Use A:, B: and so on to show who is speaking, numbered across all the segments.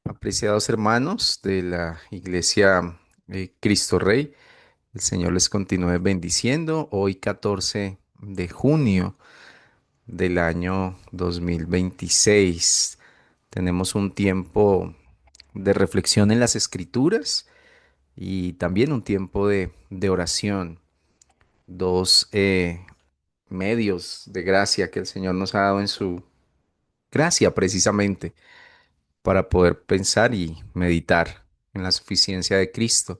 A: Apreciados hermanos de la Iglesia Cristo Rey, el Señor les continúe bendiciendo. Hoy 14 de junio del año 2026 tenemos un tiempo de reflexión en las Escrituras y también un tiempo de oración. Dos medios de gracia que el Señor nos ha dado en su gracia precisamente para poder pensar y meditar en la suficiencia de Cristo,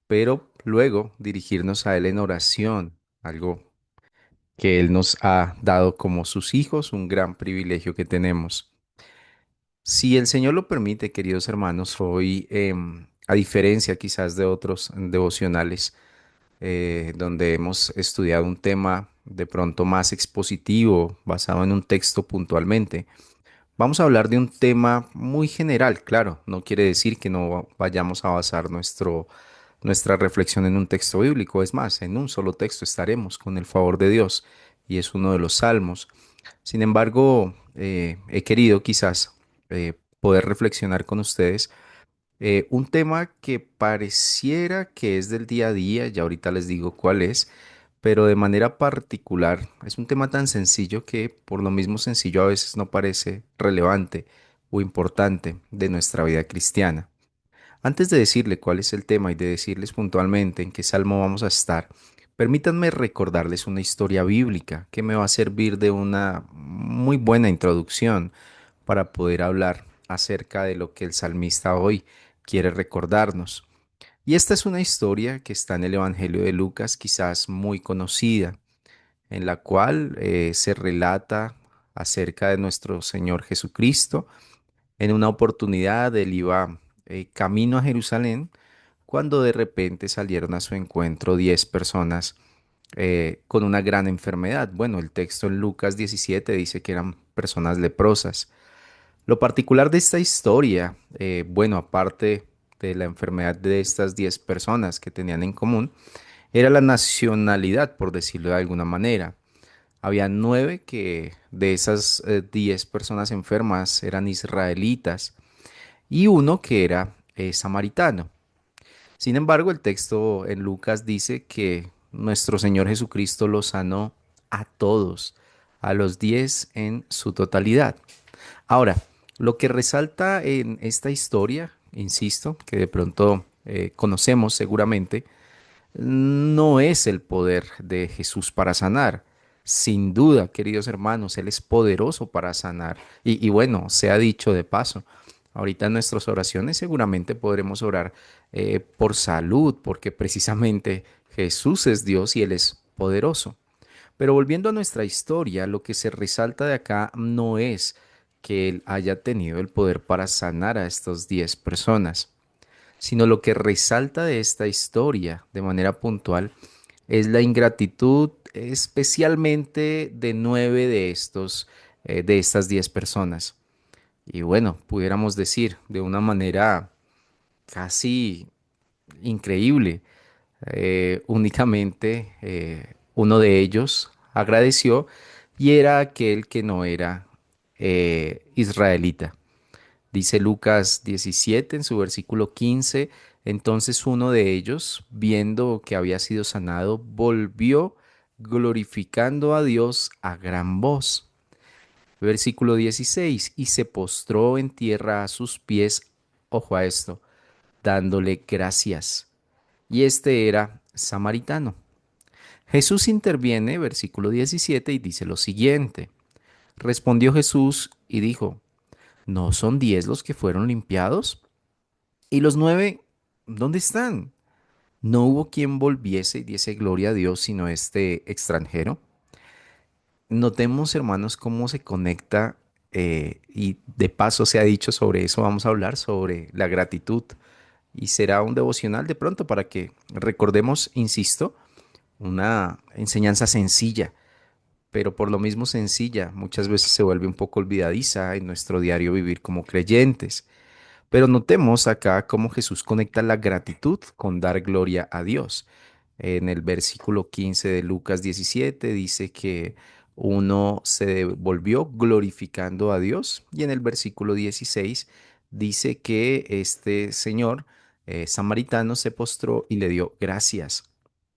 A: pero luego dirigirnos a Él en oración, algo que Él nos ha dado como sus hijos, un gran privilegio que tenemos. Si el Señor lo permite, queridos hermanos, hoy, a diferencia quizás de otros devocionales, donde hemos estudiado un tema de pronto más expositivo, basado en un texto puntualmente, vamos a hablar de un tema muy general, claro, no quiere decir que no vayamos a basar nuestra reflexión en un texto bíblico, es más, en un solo texto estaremos con el favor de Dios y es uno de los salmos. Sin embargo, he querido quizás poder reflexionar con ustedes un tema que pareciera que es del día a día, ya ahorita les digo cuál es, pero de manera particular es un tema tan sencillo que por lo mismo sencillo a veces no parece relevante o importante de nuestra vida cristiana. Antes de decirle cuál es el tema y de decirles puntualmente en qué salmo vamos a estar, permítanme recordarles una historia bíblica que me va a servir de una muy buena introducción para poder hablar acerca de lo que el salmista hoy quiere recordarnos. Y esta es una historia que está en el Evangelio de Lucas, quizás muy conocida, en la cual se relata acerca de nuestro Señor Jesucristo. En una oportunidad él iba camino a Jerusalén cuando de repente salieron a su encuentro 10 personas con una gran enfermedad. Bueno, el texto en Lucas 17 dice que eran personas leprosas. Lo particular de esta historia, bueno, aparte de la enfermedad de estas 10 personas que tenían en común, era la nacionalidad, por decirlo de alguna manera. Había 9 que de esas 10 personas enfermas eran israelitas y uno que era samaritano. Sin embargo, el texto en Lucas dice que nuestro Señor Jesucristo los sanó a todos, a los 10 en su totalidad. Ahora, lo que resalta en esta historia, insisto, que de pronto conocemos seguramente, no es el poder de Jesús para sanar. Sin duda, queridos hermanos, Él es poderoso para sanar. Y bueno, se ha dicho de paso, ahorita en nuestras oraciones seguramente podremos orar por salud, porque precisamente Jesús es Dios y Él es poderoso. Pero volviendo a nuestra historia, lo que se resalta de acá no es que Él haya tenido el poder para sanar a estas 10 personas, sino lo que resalta de esta historia de manera puntual es la ingratitud especialmente de 9 de de estas 10 personas. Y bueno, pudiéramos decir de una manera casi increíble, únicamente uno de ellos agradeció y era aquel que no era israelita. Dice Lucas 17 en su versículo 15, entonces uno de ellos, viendo que había sido sanado, volvió glorificando a Dios a gran voz. Versículo 16, y se postró en tierra a sus pies, ojo a esto, dándole gracias. Y este era samaritano. Jesús interviene, versículo 17, y dice lo siguiente. Respondió Jesús y dijo, ¿no son 10 los que fueron limpiados? ¿Y los 9 dónde están? ¿No hubo quien volviese y diese gloria a Dios sino este extranjero? Notemos, hermanos, cómo se conecta, y de paso se ha dicho sobre eso, vamos a hablar sobre la gratitud. Y será un devocional de pronto para que recordemos, insisto, una enseñanza sencilla, pero por lo mismo sencilla, muchas veces se vuelve un poco olvidadiza en nuestro diario vivir como creyentes. Pero notemos acá cómo Jesús conecta la gratitud con dar gloria a Dios. En el versículo 15 de Lucas 17 dice que uno se volvió glorificando a Dios y en el versículo 16 dice que este señor samaritano se postró y le dio gracias.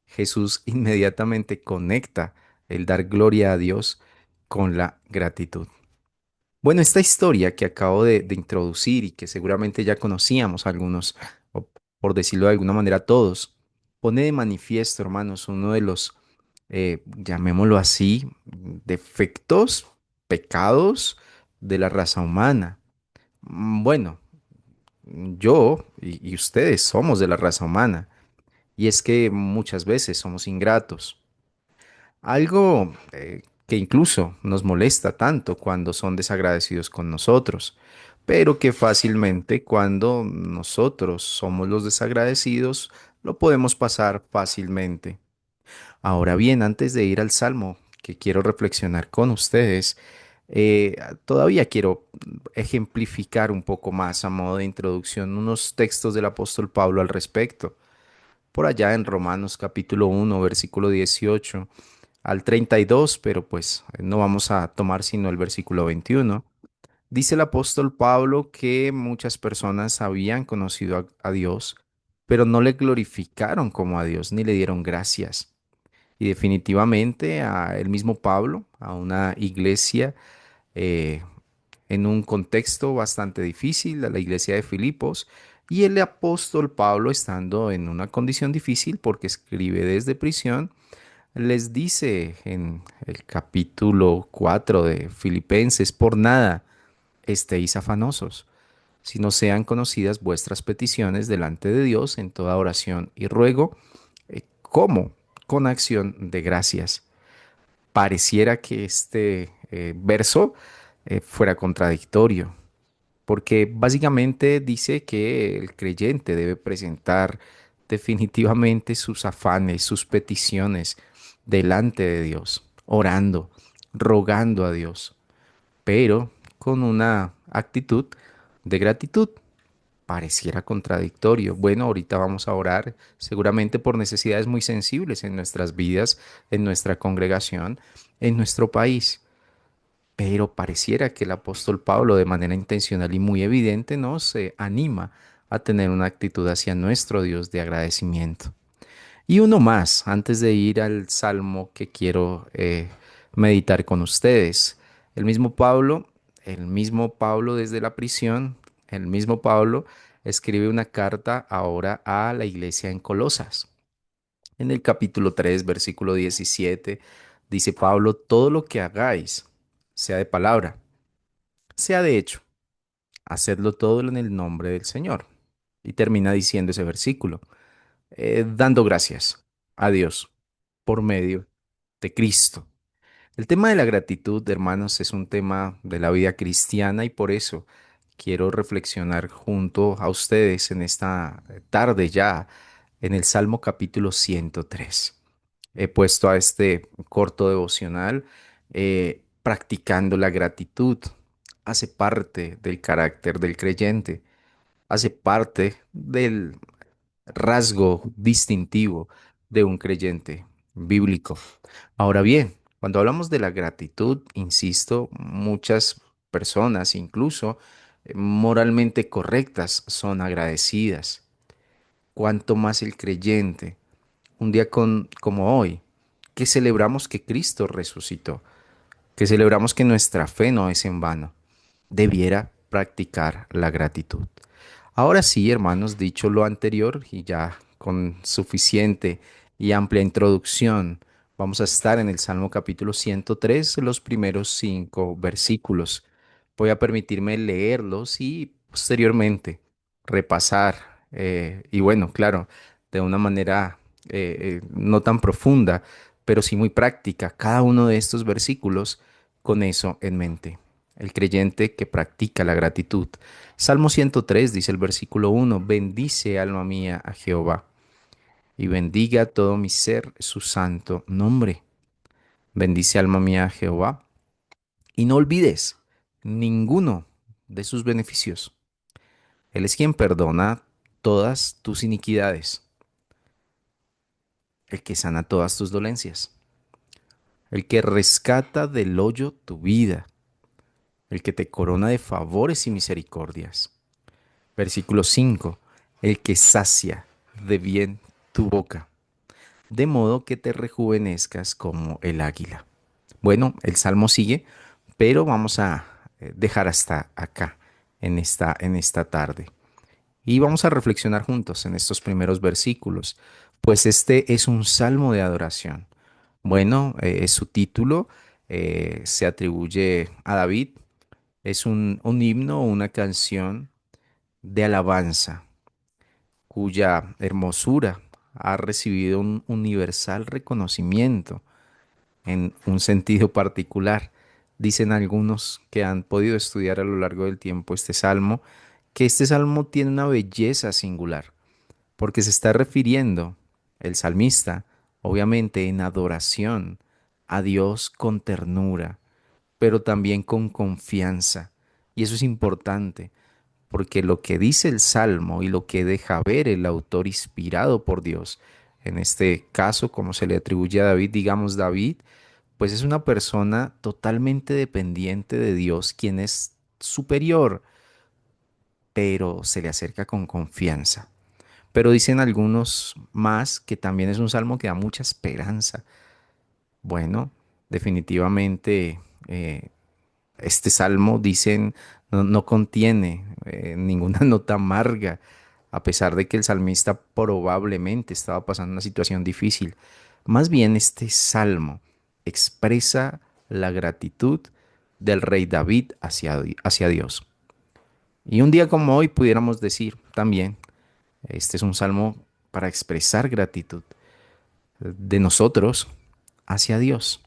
A: Jesús inmediatamente conecta el dar gloria a Dios con la gratitud. Bueno, esta historia que acabo de introducir y que seguramente ya conocíamos algunos, o por decirlo de alguna manera todos, pone de manifiesto, hermanos, uno de los, llamémoslo así, defectos, pecados de la raza humana. Bueno, yo y ustedes somos de la raza humana, y es que muchas veces somos ingratos. Algo que incluso nos molesta tanto cuando son desagradecidos con nosotros, pero que fácilmente cuando nosotros somos los desagradecidos, lo podemos pasar fácilmente. Ahora bien, antes de ir al Salmo que quiero reflexionar con ustedes, todavía quiero ejemplificar un poco más a modo de introducción unos textos del apóstol Pablo al respecto. Por allá en Romanos capítulo 1, versículo 18 al 32, pero pues no vamos a tomar sino el versículo 21. Dice el apóstol Pablo que muchas personas habían conocido a Dios, pero no le glorificaron como a Dios ni le dieron gracias. Y definitivamente a el mismo Pablo, a una iglesia eh, en un contexto bastante difícil, a la iglesia de Filipos, y el apóstol Pablo estando en una condición difícil porque escribe desde prisión, les dice en el capítulo 4 de Filipenses, por nada estéis afanosos, sino sean conocidas vuestras peticiones delante de Dios en toda oración y ruego, como con acción de gracias. Pareciera que este verso fuera contradictorio, porque básicamente dice que el creyente debe presentar definitivamente sus afanes, sus peticiones delante de Dios, orando, rogando a Dios, pero con una actitud de gratitud. Pareciera contradictorio. Bueno, ahorita vamos a orar seguramente por necesidades muy sensibles en nuestras vidas, en nuestra congregación, en nuestro país. Pero pareciera que el apóstol Pablo, de manera intencional y muy evidente, nos anima a tener una actitud hacia nuestro Dios de agradecimiento. Y uno más, antes de ir al salmo que quiero meditar con ustedes. El mismo Pablo, el mismo Pablo desde la prisión, el mismo Pablo escribe una carta ahora a la iglesia en Colosas. En el capítulo 3 versículo 17 dice Pablo, todo lo que hagáis, sea de palabra, sea de hecho, hacedlo todo en el nombre del Señor. Y termina diciendo ese versículo, dando gracias a Dios por medio de Cristo. El tema de la gratitud, hermanos, es un tema de la vida cristiana y por eso quiero reflexionar junto a ustedes en esta tarde ya en el Salmo capítulo 103. He puesto a este corto devocional practicando la gratitud. Hace parte del carácter del creyente, hace parte del rasgo distintivo de un creyente bíblico. Ahora bien, cuando hablamos de la gratitud, insisto, muchas personas, incluso moralmente correctas, son agradecidas. Cuanto más el creyente, un día como hoy, que celebramos que Cristo resucitó, que celebramos que nuestra fe no es en vano, debiera practicar la gratitud. Ahora sí, hermanos, dicho lo anterior y ya con suficiente y amplia introducción, vamos a estar en el Salmo capítulo 103, los primeros 5 versículos. Voy a permitirme leerlos y posteriormente repasar, y bueno, claro, de una manera no tan profunda, pero sí muy práctica, cada uno de estos versículos con eso en mente. El creyente que practica la gratitud. Salmo 103 dice el versículo 1, bendice alma mía a Jehová y bendiga todo mi ser su santo nombre. Bendice alma mía a Jehová y no olvides ninguno de sus beneficios. Él es quien perdona todas tus iniquidades, el que sana todas tus dolencias, el que rescata del hoyo tu vida, el que te corona de favores y misericordias, Versículo 5. El que sacia de bien tu boca, de modo que te rejuvenezcas como el águila. Bueno, el salmo sigue, pero vamos a dejar hasta acá en esta tarde. Y vamos a reflexionar juntos en estos primeros versículos, pues este es un salmo de adoración. Bueno, su título se atribuye a David, es un himno o una canción de alabanza cuya hermosura ha recibido un universal reconocimiento en un sentido particular. Dicen algunos que han podido estudiar a lo largo del tiempo este salmo, que este salmo tiene una belleza singular, porque se está refiriendo el salmista, obviamente en adoración a Dios con ternura, pero también con confianza. Y eso es importante, porque lo que dice el Salmo y lo que deja ver el autor inspirado por Dios, en este caso, como se le atribuye a David, digamos David, pues es una persona totalmente dependiente de Dios, quien es superior, pero se le acerca con confianza. Pero dicen algunos más que también es un salmo que da mucha esperanza. Bueno, definitivamente este salmo, dicen, no contiene ninguna nota amarga, a pesar de que el salmista probablemente estaba pasando una situación difícil. Más bien este salmo expresa la gratitud del rey David hacia Dios. Y un día como hoy pudiéramos decir también, este es un salmo para expresar gratitud de nosotros hacia Dios.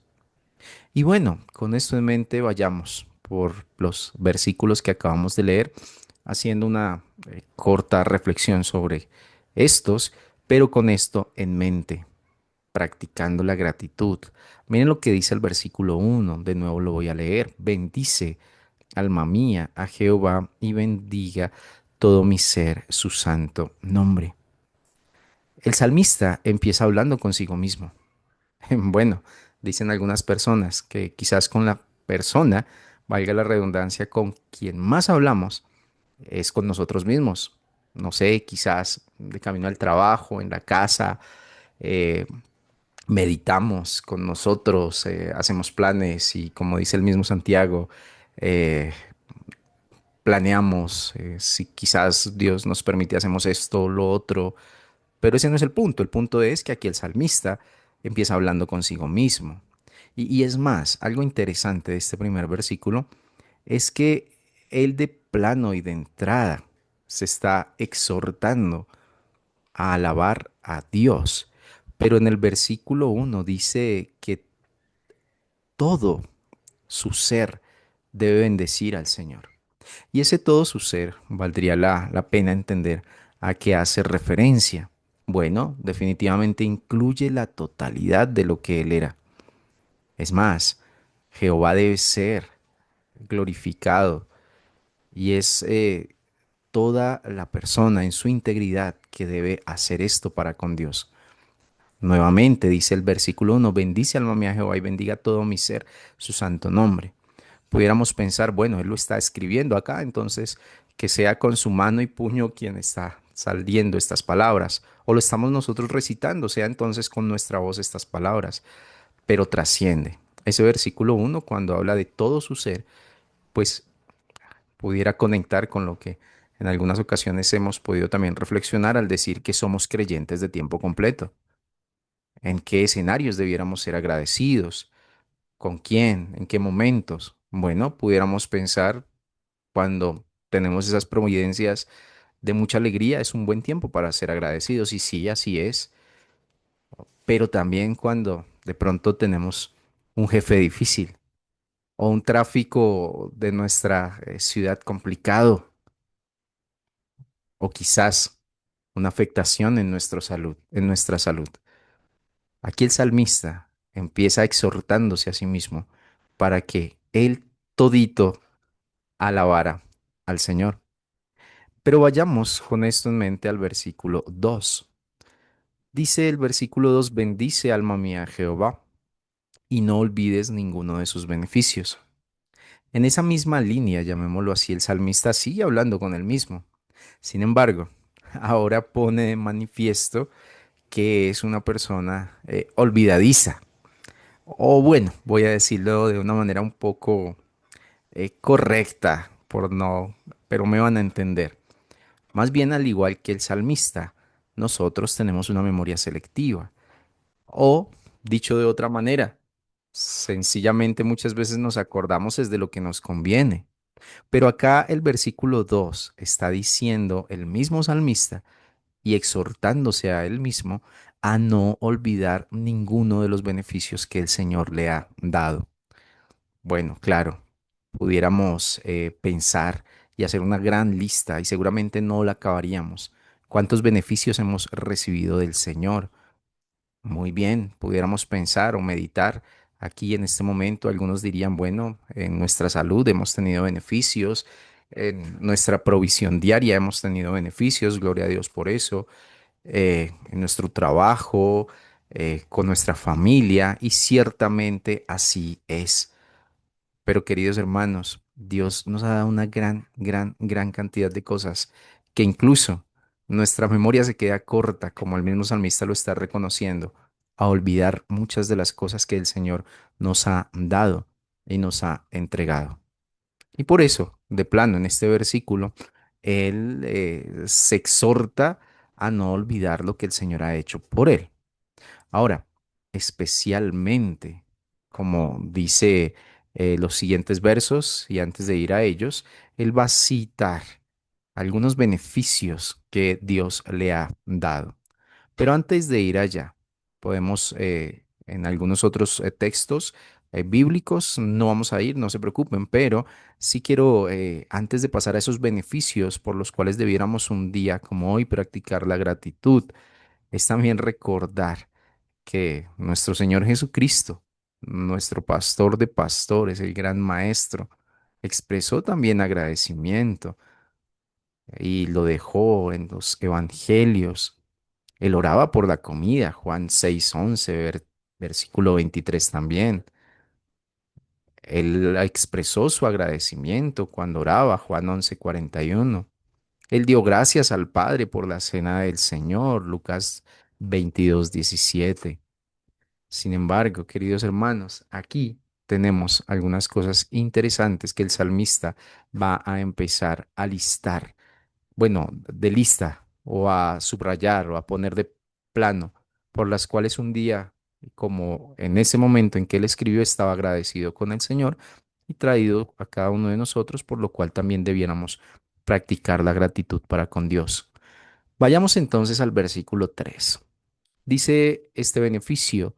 A: Y bueno, con esto en mente vayamos por los versículos que acabamos de leer, haciendo una corta reflexión sobre estos, pero con esto en mente, practicando la gratitud. Miren lo que dice el versículo 1, de nuevo lo voy a leer. Bendice, alma mía, a Jehová y bendiga todo mi ser su santo nombre. El salmista empieza hablando consigo mismo. Bueno, dicen algunas personas que quizás con la persona, valga la redundancia, con quien más hablamos es con nosotros mismos. No sé, quizás de camino al trabajo, en la casa, eh, meditamos con nosotros, hacemos planes y como dice el mismo Santiago, eh, planeamos si quizás Dios nos permite hacemos esto o lo otro, pero ese no es el punto. El punto es que aquí el salmista empieza hablando consigo mismo. Y es más, algo interesante de este primer versículo es que él de plano y de entrada se está exhortando a alabar a Dios. Pero en el versículo 1 dice que todo su ser debe bendecir al Señor. Y ese todo su ser valdría la pena entender a qué hace referencia. Bueno, definitivamente incluye la totalidad de lo que él era. Es más, Jehová debe ser glorificado y es toda la persona en su integridad que debe hacer esto para con Dios. Nuevamente dice el versículo 1, bendice alma mía Jehová y bendiga todo mi ser su santo nombre. Pudiéramos pensar, bueno, él lo está escribiendo acá, entonces que sea con su mano y puño quien está saliendo estas palabras, o lo estamos nosotros recitando, sea entonces con nuestra voz estas palabras, pero trasciende. Ese versículo 1, cuando habla de todo su ser, pues pudiera conectar con lo que en algunas ocasiones hemos podido también reflexionar al decir que somos creyentes de tiempo completo. ¿En qué escenarios debiéramos ser agradecidos? ¿Con quién? ¿En qué momentos? Bueno, pudiéramos pensar cuando tenemos esas providencias de mucha alegría, es un buen tiempo para ser agradecidos y sí, así es, pero también cuando de pronto tenemos un jefe difícil o un tráfico de nuestra ciudad complicado o quizás una afectación en en nuestra salud. Aquí el salmista empieza exhortándose a sí mismo para que él todito alabara al Señor. Pero vayamos con esto en mente al versículo 2. Dice el versículo 2: bendice alma mía a Jehová y no olvides ninguno de sus beneficios. En esa misma línea, llamémoslo así, el salmista sigue hablando con él mismo. Sin embargo, ahora pone de manifiesto que es una persona olvidadiza. O bueno, voy a decirlo de una manera un poco correcta, por no, pero me van a entender. Más bien, al igual que el salmista, nosotros tenemos una memoria selectiva. O, dicho de otra manera, sencillamente muchas veces nos acordamos es de lo que nos conviene. Pero acá el versículo 2 está diciendo el mismo salmista y exhortándose a él mismo a no olvidar ninguno de los beneficios que el Señor le ha dado. Bueno, claro, pudiéramos pensar y hacer una gran lista y seguramente no la acabaríamos. ¿Cuántos beneficios hemos recibido del Señor? Muy bien, pudiéramos pensar o meditar aquí en este momento. Algunos dirían, bueno, en nuestra salud hemos tenido beneficios, en nuestra provisión diaria hemos tenido beneficios, gloria a Dios por eso, en nuestro trabajo, con nuestra familia, y ciertamente así es. Pero queridos hermanos, Dios nos ha dado una gran cantidad de cosas que incluso nuestra memoria se queda corta, como el mismo salmista lo está reconociendo, a olvidar muchas de las cosas que el Señor nos ha dado y nos ha entregado. Y por eso, de plano, en este versículo, Él se exhorta a no olvidar lo que el Señor ha hecho por Él. Ahora, especialmente, como dice los siguientes versos, y antes de ir a ellos, él va a citar algunos beneficios que Dios le ha dado. Pero antes de ir allá, podemos, en algunos otros textos bíblicos, no vamos a ir, no se preocupen, pero sí quiero, antes de pasar a esos beneficios por los cuales debiéramos un día como hoy practicar la gratitud, es también recordar que nuestro Señor Jesucristo, nuestro pastor de pastores, el gran maestro, expresó también agradecimiento y lo dejó en los evangelios. Él oraba por la comida, Juan 6:11, versículo 23 también. Él expresó su agradecimiento cuando oraba, Juan 11:41. Él dio gracias al Padre por la cena del Señor, Lucas 22:17. Sin embargo, queridos hermanos, aquí tenemos algunas cosas interesantes que el salmista va a empezar a listar, bueno, de lista o a subrayar o a poner de plano, por las cuales un día, como en ese momento en que él escribió, estaba agradecido con el Señor y traído a cada uno de nosotros, por lo cual también debiéramos practicar la gratitud para con Dios. Vayamos entonces al versículo 3. Dice este beneficio,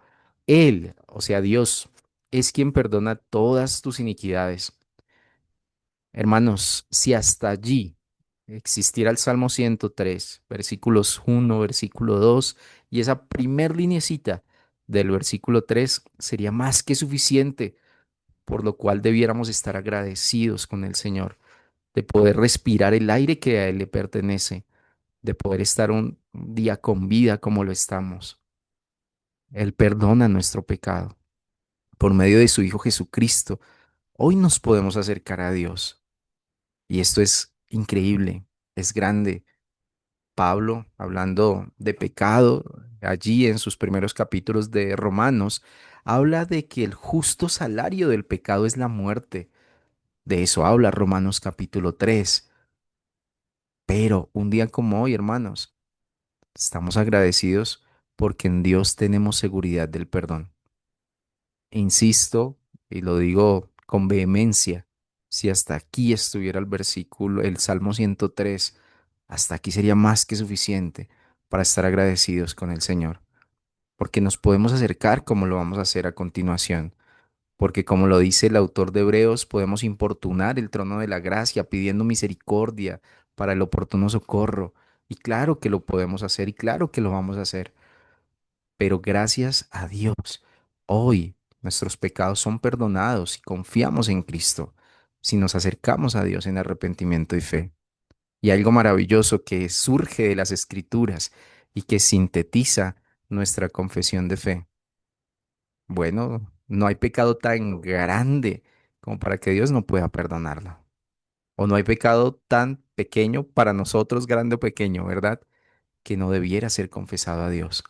A: Él, o sea, Dios, es quien perdona todas tus iniquidades. Hermanos, si hasta allí existiera el Salmo 103, versículos 1, versículo 2, y esa primer linecita del versículo 3 sería más que suficiente, por lo cual debiéramos estar agradecidos con el Señor, de poder respirar el aire que a Él le pertenece, de poder estar un día con vida como lo estamos. Él perdona nuestro pecado. Por medio de su Hijo Jesucristo, hoy nos podemos acercar a Dios. Y esto es increíble, es grande. Pablo, hablando de pecado, allí en sus primeros capítulos de Romanos, habla de que el justo salario del pecado es la muerte. De eso habla Romanos capítulo 3. Pero un día como hoy, hermanos, estamos agradecidos porque en Dios tenemos seguridad del perdón. Insisto, y lo digo con vehemencia, si hasta aquí estuviera el versículo, el Salmo 103, hasta aquí sería más que suficiente para estar agradecidos con el Señor, porque nos podemos acercar como lo vamos a hacer a continuación, porque como lo dice el autor de Hebreos, podemos importunar el trono de la gracia pidiendo misericordia para el oportuno socorro. Y claro que lo podemos hacer y claro que lo vamos a hacer. Pero gracias a Dios, hoy nuestros pecados son perdonados y confiamos en Cristo si nos acercamos a Dios en arrepentimiento y fe. Y algo maravilloso que surge de las Escrituras y que sintetiza nuestra confesión de fe. Bueno, no hay pecado tan grande como para que Dios no pueda perdonarlo. O no hay pecado tan pequeño para nosotros, grande o pequeño, ¿verdad? Que no debiera ser confesado a Dios.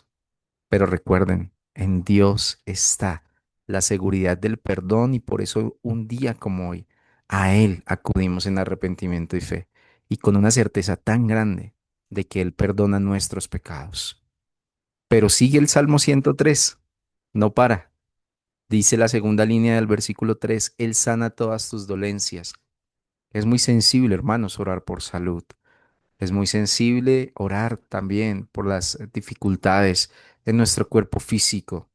A: Pero recuerden, en Dios está la seguridad del perdón y por eso un día como hoy, a Él acudimos en arrepentimiento y fe y con una certeza tan grande de que Él perdona nuestros pecados. Pero sigue el Salmo 103, no para. Dice la segunda línea del versículo 3: Él sana todas tus dolencias. Es muy sensible, hermanos, orar por salud. Es muy sensible orar también por las dificultades en nuestro cuerpo físico.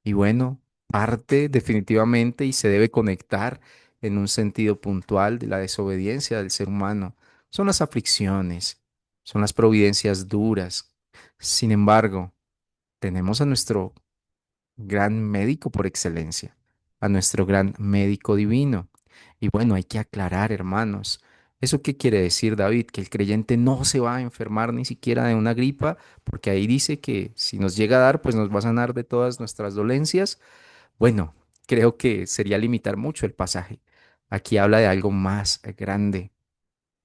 A: Y bueno, parte definitivamente y se debe conectar en un sentido puntual de la desobediencia del ser humano. Son las aflicciones, son las providencias duras. Sin embargo, tenemos a nuestro gran médico por excelencia, a nuestro gran médico divino. Y bueno, hay que aclarar, hermanos. ¿Eso qué quiere decir, David? Que el creyente no se va a enfermar ni siquiera de una gripa, porque ahí dice que si nos llega a dar, pues nos va a sanar de todas nuestras dolencias. Bueno, creo que sería limitar mucho el pasaje. Aquí habla de algo más grande.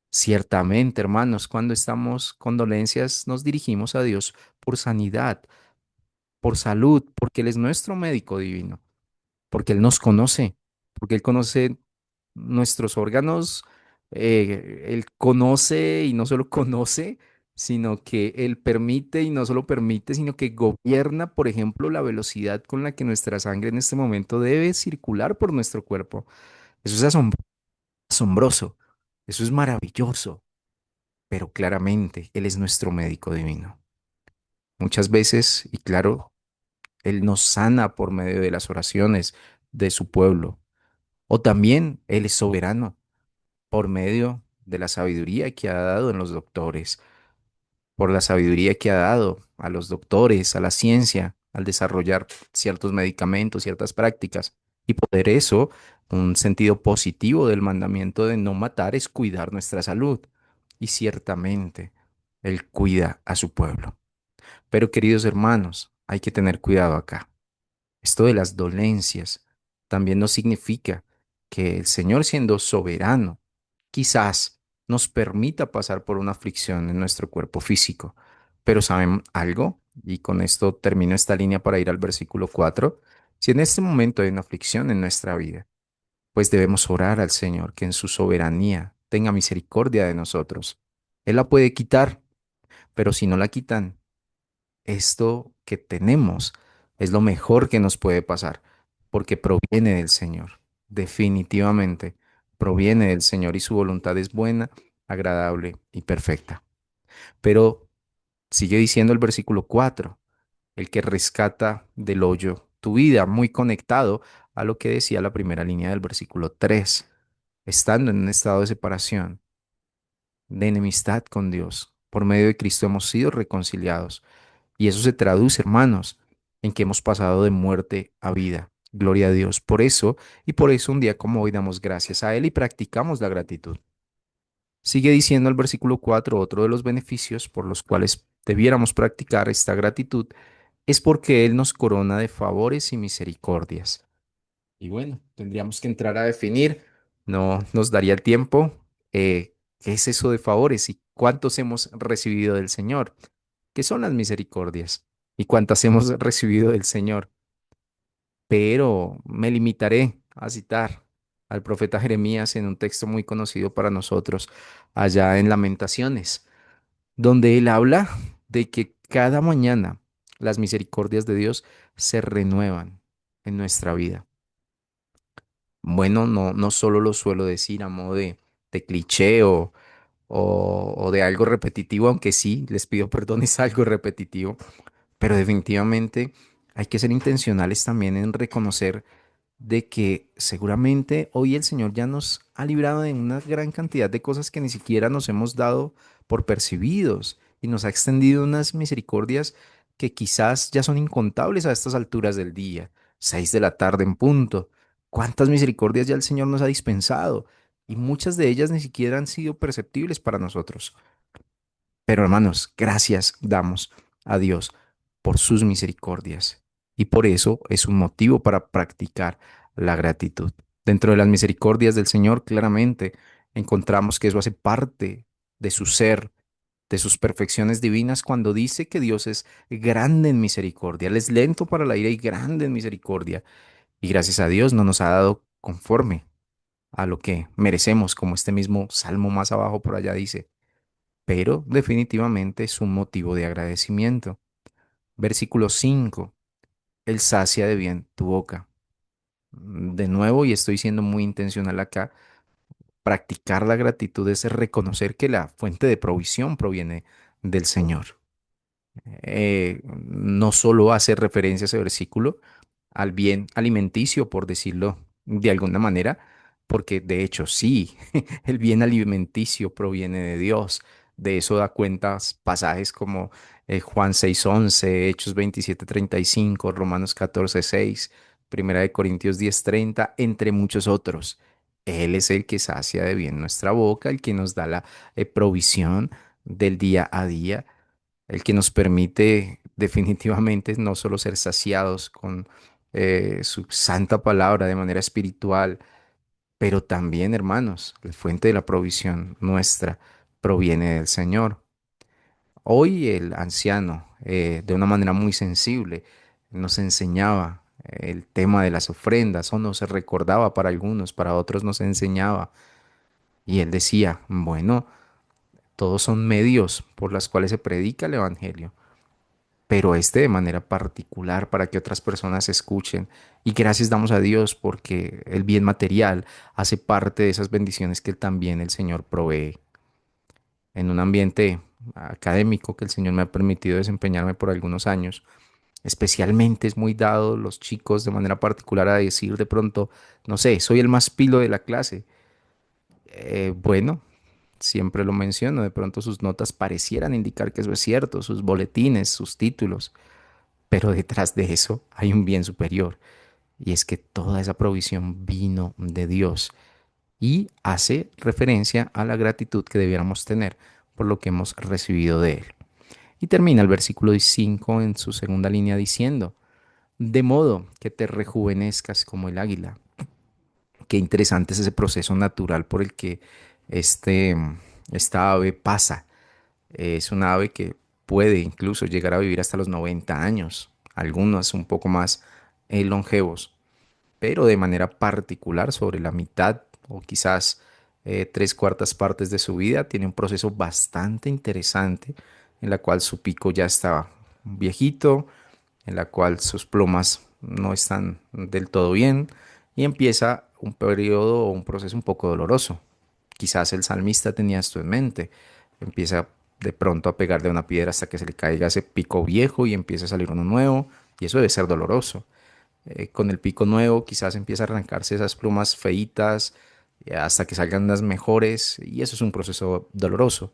A: Ciertamente, hermanos, cuando estamos con dolencias, nos dirigimos a Dios por sanidad, por salud, porque Él es nuestro médico divino, porque Él nos conoce, porque Él conoce nuestros órganos, Él conoce y no solo conoce, sino que Él permite y no solo permite, sino que gobierna, por ejemplo, la velocidad con la que nuestra sangre en este momento debe circular por nuestro cuerpo. Eso es asombroso, eso es maravilloso, pero claramente Él es nuestro médico divino. Muchas veces, y claro, Él nos sana por medio de las oraciones de su pueblo. O también Él es soberano por medio de la sabiduría que ha dado en los doctores, por la sabiduría que ha dado a los doctores, a la ciencia, al desarrollar ciertos medicamentos, ciertas prácticas. Y por eso, un sentido positivo del mandamiento de no matar es cuidar nuestra salud. Y ciertamente, Él cuida a su pueblo. Pero queridos hermanos, hay que tener cuidado acá. Esto de las dolencias también no significa que el Señor, siendo soberano, quizás nos permita pasar por una aflicción en nuestro cuerpo físico. Pero ¿saben algo? Y con esto termino esta línea para ir al versículo 4. Si en este momento hay una aflicción en nuestra vida, pues debemos orar al Señor que en su soberanía tenga misericordia de nosotros. Él la puede quitar, pero si no la quitan, esto que tenemos es lo mejor que nos puede pasar, porque proviene del Señor. Definitivamente proviene del Señor y su voluntad es buena, agradable y perfecta. Pero sigue diciendo el versículo 4: el que rescata del hoyo tu vida, muy conectado a lo que decía la primera línea del versículo 3, estando en un estado de separación, de enemistad con Dios. Por medio de Cristo hemos sido reconciliados. Y eso se traduce, hermanos, en que hemos pasado de muerte a vida. Gloria a Dios. Por eso, y por eso un día como hoy damos gracias a Él y practicamos la gratitud. Sigue diciendo el versículo 4: otro de los beneficios por los cuales debiéramos practicar esta gratitud es porque Él nos corona de favores y misericordias. Y bueno, tendríamos que entrar a definir, no nos daría el tiempo, qué es eso de favores y cuántos hemos recibido del Señor. ¿Qué son las misericordias? ¿Y cuántas hemos recibido del Señor? Pero me limitaré a citar al profeta Jeremías en un texto muy conocido para nosotros, allá en Lamentaciones, donde él habla de que cada mañana las misericordias de Dios se renuevan en nuestra vida. Bueno, no solo lo suelo decir a modo de cliché o de algo repetitivo, aunque sí, les pido perdón, es algo repetitivo. Pero definitivamente hay que ser intencionales también en reconocer de que seguramente hoy el Señor ya nos ha librado de una gran cantidad de cosas que ni siquiera nos hemos dado por percibidos y nos ha extendido unas misericordias que quizás ya son incontables a estas alturas del día, 6 de la tarde en punto. ¿Cuántas misericordias ya el Señor nos ha dispensado? Y muchas de ellas ni siquiera han sido perceptibles para nosotros. Pero hermanos, gracias damos a Dios por sus misericordias. Y por eso es un motivo para practicar la gratitud. Dentro de las misericordias del Señor, claramente, Encontramos que eso hace parte de su ser, de sus perfecciones divinas, cuando dice que Dios es grande en misericordia. Él es lento para la ira y grande en misericordia. Y gracias a Dios no nos ha dado conforme a lo que merecemos, como este mismo salmo más abajo por allá dice. Pero definitivamente es un motivo de agradecimiento. Versículo 5: Él sacia de bien tu boca. De nuevo, y estoy siendo muy intencional acá, practicar la gratitud es reconocer que la fuente de provisión proviene del Señor. No solo hace referencia a ese versículo al bien alimenticio, por decirlo de alguna manera, porque de hecho sí, el bien alimenticio proviene de Dios. De eso da cuenta pasajes como Juan 6:11, Hechos 27:35, Romanos 14:6, Primera de Corintios 10:30, entre muchos otros. Él es el que sacia de bien nuestra boca, el que nos da la provisión del día a día, el que nos permite definitivamente no solo ser saciados con su santa palabra de manera espiritual, pero también, hermanos, la fuente de la provisión nuestra proviene del Señor. Hoy el anciano, de una manera muy sensible, nos enseñaba el tema de las ofrendas, o nos recordaba para algunos, para otros nos enseñaba. Y él decía, bueno, todos son medios por los cuales se predica el Evangelio, pero este de manera particular para que otras personas escuchen. Y gracias damos a Dios porque el bien material hace parte de esas bendiciones que también el Señor provee. En un ambiente académico que el Señor me ha permitido desempeñarme por algunos años, especialmente es muy dado los chicos de manera particular a decir de pronto, no sé, soy el más pilo de la clase. Bueno, siempre lo menciono, de pronto sus notas parecieran indicar que eso es cierto, sus boletines, sus títulos, pero detrás de eso hay un bien superior, y es que toda esa provisión vino de Dios y hace referencia a la gratitud que debiéramos tener por lo que hemos recibido de Él. Y termina el versículo 5 en su segunda línea diciendo, de modo que te rejuvenezcas como el águila. Qué interesante es ese proceso natural por el que este, esta ave pasa. Es una ave que puede incluso llegar a vivir hasta los 90 años, algunos un poco más longevos, pero de manera particular sobre la mitad o quizás tres cuartas partes de su vida tiene un proceso bastante interesante en la cual su pico ya está viejito, en la cual sus plumas no están del todo bien y empieza un periodo o un proceso un poco doloroso. Quizás el salmista tenía esto en mente. Empieza de pronto a pegarle a una piedra hasta que se le caiga ese pico viejo y empieza a salir uno nuevo, y eso debe ser doloroso. Con el pico nuevo quizás empieza a arrancarse esas plumas feitas hasta que salgan las mejores, y eso es un proceso doloroso.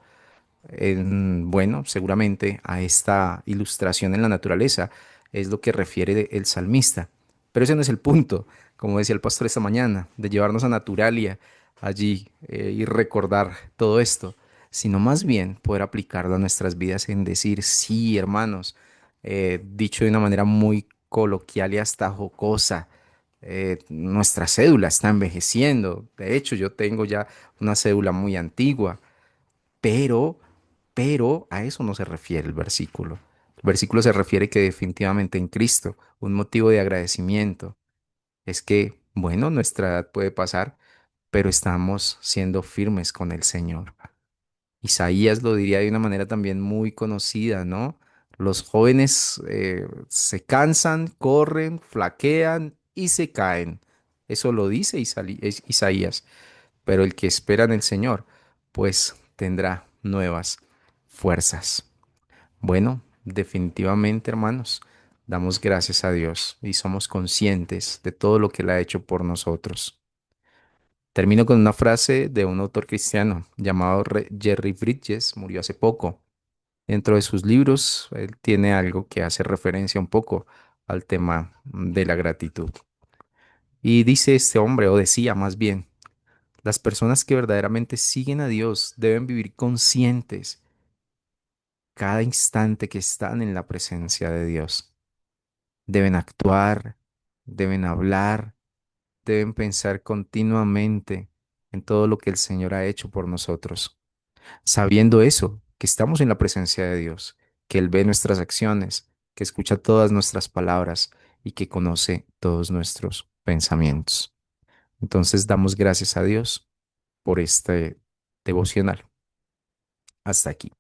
A: Bueno, seguramente a esta ilustración en la naturaleza es lo que refiere el salmista. Pero ese no es el punto, como decía el pastor esta mañana, de llevarnos a Naturalia allí y recordar todo esto, sino más bien poder aplicarlo a nuestras vidas en decir, sí, hermanos, dicho de una manera muy coloquial y hasta jocosa, nuestra cédula está envejeciendo. De hecho, yo tengo ya una cédula muy antigua, pero, pero a eso no se refiere el versículo. El versículo se refiere que definitivamente en Cristo, un motivo de agradecimiento es que, bueno, nuestra edad puede pasar, pero estamos siendo firmes con el Señor. Isaías lo diría de una manera también muy conocida, ¿no? Los jóvenes se cansan, corren, flaquean y se caen. Eso lo dice Isaías, pero el que espera en el Señor, pues tendrá nuevas fuerzas. Bueno, definitivamente, hermanos, damos gracias a Dios y somos conscientes de todo lo que Él ha hecho por nosotros. Termino con una frase de un autor cristiano llamado Jerry Bridges, murió hace poco. Dentro de sus libros, él tiene algo que hace referencia un poco al tema de la gratitud. Y dice este hombre, o decía más bien, las personas que verdaderamente siguen a Dios deben vivir conscientes cada instante que están en la presencia de Dios. Deben actuar, deben hablar, deben pensar continuamente en todo lo que el Señor ha hecho por nosotros, sabiendo eso, que estamos en la presencia de Dios, que Él ve nuestras acciones, que escucha todas nuestras palabras y que conoce todos nuestros pensamientos. Entonces damos gracias a Dios por este devocional. Hasta aquí.